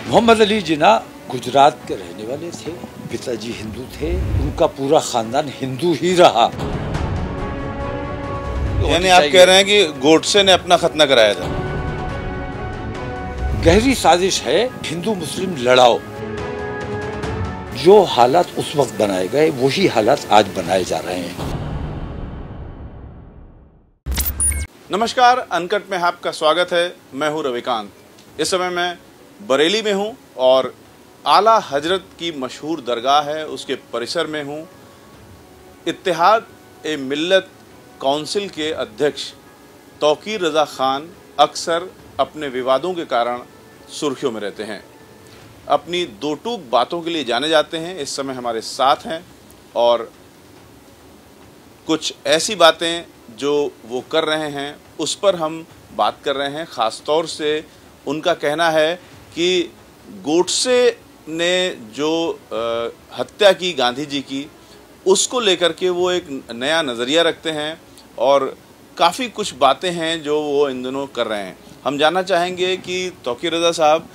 मोहम्मद अली जिन्ना गुजरात के रहने वाले थे। पिताजी हिंदू थे, उनका पूरा खानदान हिंदू ही रहा। यानी आप कह रहे हैं कि गोडसे ने अपना खतना कराया था? गहरी साजिश है, हिंदू मुस्लिम लड़ाओ। जो हालात उस वक्त बनाए गए वही हालात आज बनाए जा रहे हैं। नमस्कार, अनकट में आपका स्वागत है। मैं हूं रविकांत। इस समय मैं बरेली में हूं और आला हजरत की मशहूर दरगाह है, उसके परिसर में हूं। इत्तेहाद ए मिल्लत काउंसिल के अध्यक्ष तौकीर रजा खान अक्सर अपने विवादों के कारण सुर्खियों में रहते हैं। अपनी दो टूक बातों के लिए जाने जाते हैं। इस समय हमारे साथ हैं और कुछ ऐसी बातें जो वो कर रहे हैं उस पर हम बात कर रहे हैं। ख़ास तौर से उनका कहना है कि गोडसे ने जो हत्या की गांधी जी की, उसको लेकर के वो एक नया नज़रिया रखते हैं और काफ़ी कुछ बातें हैं जो वो इन दिनों कर रहे हैं। हम जानना चाहेंगे कि तौकीर रजा साहब,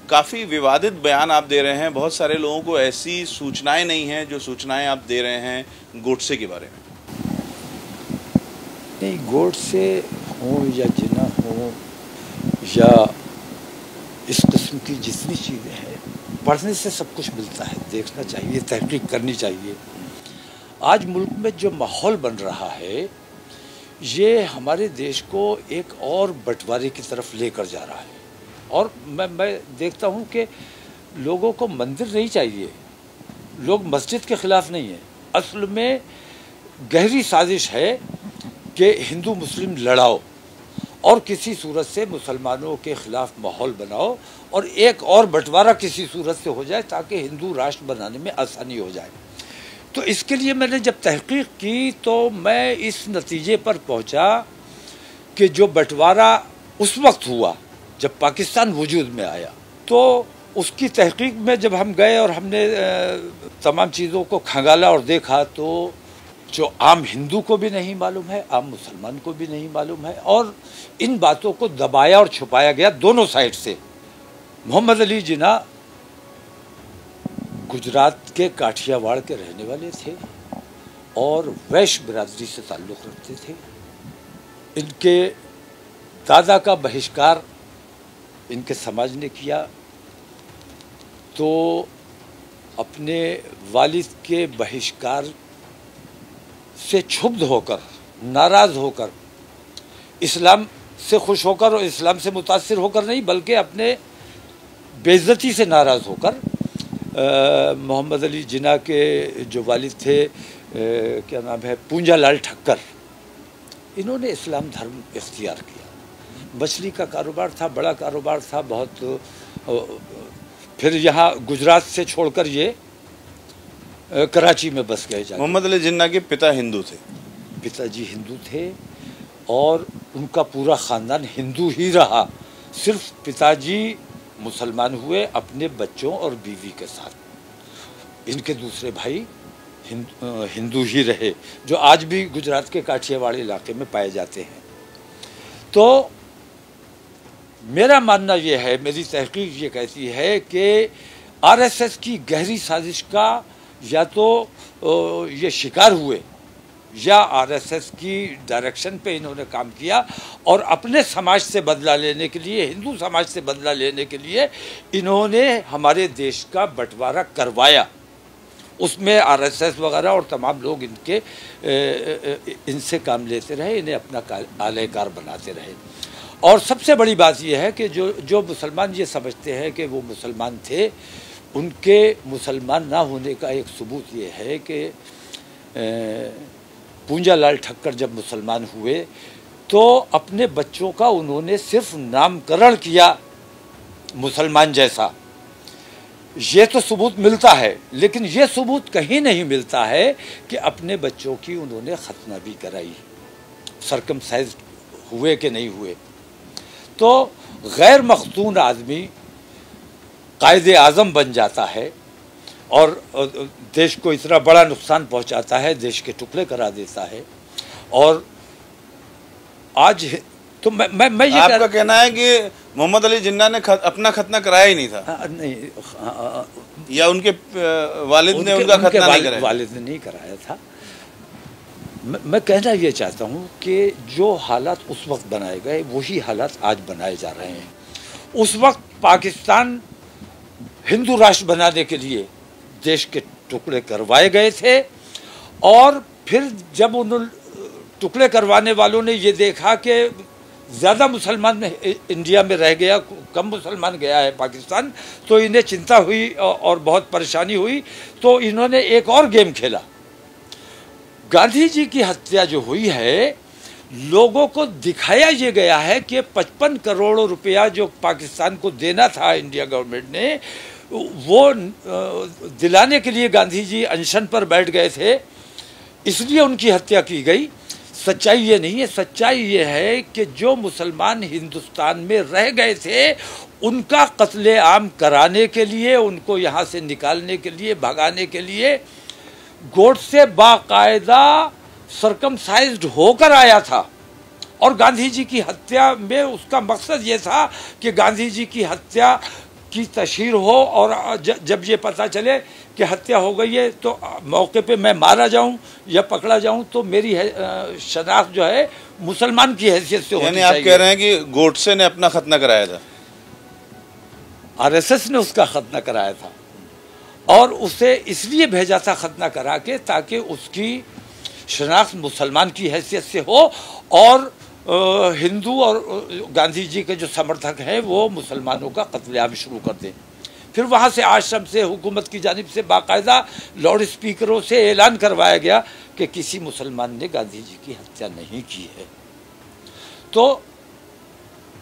काफ़ी विवादित बयान आप दे रहे हैं। बहुत सारे लोगों को ऐसी सूचनाएं नहीं हैं जो सूचनाएं आप दे रहे हैं गोडसे के बारे में। नहीं, गोडसे हो या जिन्ना हो या इस किस्म की जितनी चीज़ें हैं, पढ़ने से सब कुछ मिलता है। देखना चाहिए, तहकीक करनी चाहिए। आज मुल्क में जो माहौल बन रहा है ये हमारे देश को एक और बंटवारे की तरफ लेकर जा रहा है। और मैं देखता हूँ कि लोगों को मंदिर नहीं चाहिए, लोग मस्जिद के ख़िलाफ़ नहीं है। असल में गहरी साजिश है कि हिंदू मुस्लिम लड़ाओ और किसी सूरत से मुसलमानों के ख़िलाफ़ माहौल बनाओ और एक और बंटवारा किसी सूरत से हो जाए ताकि हिंदू राष्ट्र बनाने में आसानी हो जाए। तो इसके लिए मैंने जब तहकीक की तो मैं इस नतीजे पर पहुंचा कि जो बंटवारा उस वक्त हुआ जब पाकिस्तान वजूद में आया, तो उसकी तहकीक में जब हम गए और हमने तमाम चीज़ों को खंगाला और देखा तो जो आम हिंदू को भी नहीं मालूम है, आम मुसलमान को भी नहीं मालूम है, और इन बातों को दबाया और छुपाया गया दोनों साइड से। मोहम्मद अली जिन्ना गुजरात के काठियावाड़ के रहने वाले थे और वैश्य बिरादरी से ताल्लुक़ रखते थे। इनके दादा का बहिष्कार इनके समाज ने किया तो अपने वालिद के बहिष्कार से क्षुब्ध होकर, नाराज़ होकर, इस्लाम से खुश होकर और इस्लाम से मुतासिर होकर नहीं बल्कि अपने बेइज्जती से नाराज़ होकर मोहम्मद अली जिन्ना के जो वालिद थे, क्या नाम है, पूंजालाल ठक्कर, इन्होंने इस्लाम धर्म इख्तियार किया। मछली का कारोबार था, बड़ा कारोबार था बहुत। फिर यहाँ गुजरात से छोड़कर ये कराची में बस गए। मोहम्मद अली जिन्ना के पिता हिंदू थे? पिताजी हिंदू थे और उनका पूरा ख़ानदान हिंदू ही रहा। सिर्फ पिताजी मुसलमान हुए अपने बच्चों और बीवी के साथ। इनके दूसरे भाई हिंदू ही रहे जो आज भी गुजरात के काठियावाड़ इलाके में पाए जाते हैं। तो मेरा मानना ये है, मेरी तहकीक ये कहती है कि आरएसएस की गहरी साजिश का या तो ये शिकार हुए या आरएसएस की डायरेक्शन पे इन्होंने काम किया और अपने समाज से बदला लेने के लिए, हिंदू समाज से बदला लेने के लिए इन्होंने हमारे देश का बंटवारा करवाया। उसमें आरएसएस वगैरह और तमाम लोग इनसे काम लेते रहे, इन्हें अपना आलेकार बनाते रहे। और सबसे बड़ी बात यह है कि जो मुसलमान ये समझते हैं कि वो मुसलमान थे, उनके मुसलमान ना होने का एक सबूत ये है कि पूंजालाल ठक्कर जब मुसलमान हुए तो अपने बच्चों का उन्होंने सिर्फ नामकरण किया मुसलमान जैसा। ये तो सबूत मिलता है, लेकिन ये सबूत कहीं नहीं मिलता है कि अपने बच्चों की उन्होंने खतना भी कराई, सरकमसाइज हुए कि नहीं हुए। तो गैर मख्तून आदमी कायदे आज़म बन जाता है और देश को इतना बड़ा नुकसान पहुंचाता है, देश के टुकड़े करा देता है। और आज तो मैं ये आपका कहना है कि मोहम्मद अली जिन्ना ने अपना खतना कराया ही नहीं था? नहीं, या उनके वालिद ने उनका खतना नहीं कराया? वालिद ने नहीं कराया था। मैं कहना ये चाहता हूँ कि जो हालात उस वक्त बनाए गए वही हालात आज बनाए जा रहे हैं। उस वक्त पाकिस्तान हिंदू राष्ट्र बनाने के लिए देश के टुकड़े करवाए गए थे, और फिर जब उन टुकड़े करवाने वालों ने ये देखा कि ज़्यादा मुसलमान इंडिया में रह गया, कम मुसलमान गया है पाकिस्तान, तो इन्हें चिंता हुई और बहुत परेशानी हुई। तो इन्होंने एक और गेम खेला। गांधी जी की हत्या जो हुई है, लोगों को दिखाया ये गया है कि 55 करोड़ रुपया जो पाकिस्तान को देना था इंडिया गवर्नमेंट ने, वो दिलाने के लिए गांधी जी अनशन पर बैठ गए थे, इसलिए उनकी हत्या की गई। सच्चाई ये नहीं है। सच्चाई ये है कि जो मुसलमान हिंदुस्तान में रह गए थे, उनका कत्ले आम कराने के लिए, उनको यहाँ से निकालने के लिए, भगाने के लिए गोडसे बाकायदा सरकमसाइज्ड होकर आया था। और गांधी जी की हत्या में उसका मकसद ये था कि गांधी जी की हत्या की तशहीर हो, और जब ये पता चले कि हत्या हो गई है तो मौके पे मैं मारा जाऊं या पकड़ा जाऊं, तो मेरी शनाख्त जो है मुसलमान की हैसियत से होनी चाहिए। यानी आप कह रहे हैं कि गोडसे ने अपना खतना कराया था? आरएसएस ने उसका खतना कराया था, और उसे इसलिए भेजा था खतना करा के ताकि उसकी शनाख्त मुसलमान की हैसियत से हो, और हिंदू और गांधी जी के जो समर्थक हैं वो मुसलमानों का कत्लेआम शुरू कर दें। फिर वहाँ से आश्रम से हुकूमत की जानिब से बाकायदा लाउड स्पीकरों से ऐलान करवाया गया कि किसी मुसलमान ने गांधी जी की हत्या नहीं की है। तो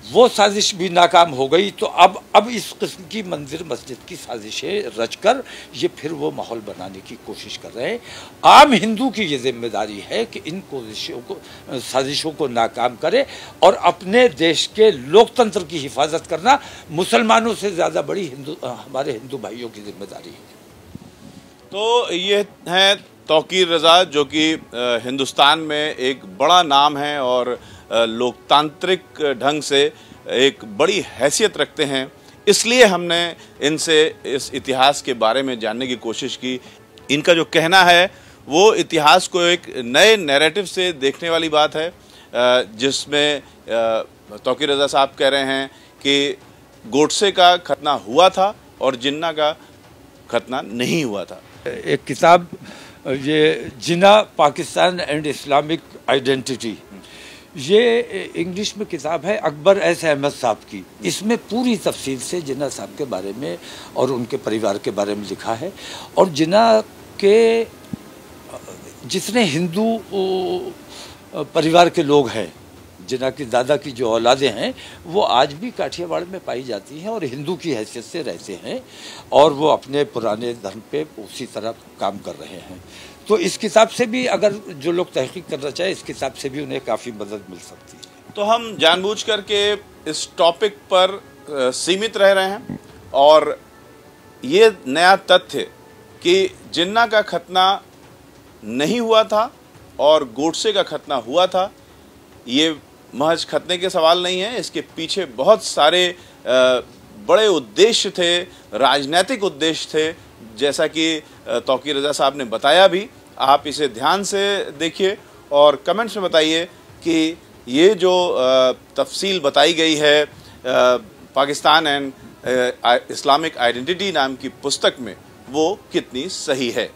वो साजिश भी नाकाम हो गई। तो अब इस किस्म की मंदिर मस्जिद की साजिशें रचकर ये फिर वो माहौल बनाने की कोशिश कर रहे हैं। आम हिंदू की ये जिम्मेदारी है कि इन साजिशों को नाकाम करे और अपने देश के लोकतंत्र की हिफाजत करना मुसलमानों से ज़्यादा बड़ी हमारे हिंदू भाइयों की जिम्मेदारी है। तो ये हैं तौकीर रज़ा, जो कि हिंदुस्तान में एक बड़ा नाम है और लोकतांत्रिक ढंग से एक बड़ी हैसियत रखते हैं। इसलिए हमने इनसे इस इतिहास के बारे में जानने की कोशिश की। इनका जो कहना है वो इतिहास को एक नए नैरेटिव से देखने वाली बात है, जिसमें तौकीर रज़ा साहब कह रहे हैं कि गोडसे का खतना हुआ था और जिन्ना का खतना नहीं हुआ था। एक किताब ये जिन्ना पाकिस्तान एंड इस्लामिक आइडेंटिटी, ये इंग्लिश में किताब है अकबर एस अहमद साहब की। इसमें पूरी तफसील से जिन्ना साहब के बारे में और उनके परिवार के बारे में लिखा है। और जिन्ना के जितने हिंदू परिवार के लोग हैं, जिन्ना की दादा की जो औलादें हैं, वो आज भी काठियावाड़ में पाई जाती हैं और हिंदू की हैसियत से रहते हैं, और वो अपने पुराने धर्म पे उसी तरह काम कर रहे हैं। तो इस किताब से भी अगर जो लोग तहकीक करना चाहे, इस किताब से भी उन्हें काफ़ी मदद मिल सकती है। तो हम जानबूझ करके इस टॉपिक पर सीमित रह रहे हैं, और ये नया तथ्य कि जिन्ना का खतना नहीं हुआ था और गोडसे का खतना हुआ था, ये महज खतने के सवाल नहीं है। इसके पीछे बहुत सारे बड़े उद्देश्य थे, राजनीतिक उद्देश्य थे, जैसा कि तौकीर रज़ा साहब ने बताया भी। आप इसे ध्यान से देखिए और कमेंट्स में बताइए कि ये जो तफसील बताई गई है पाकिस्तान एंड इस्लामिक आइडेंटिटी नाम की पुस्तक में, वो कितनी सही है।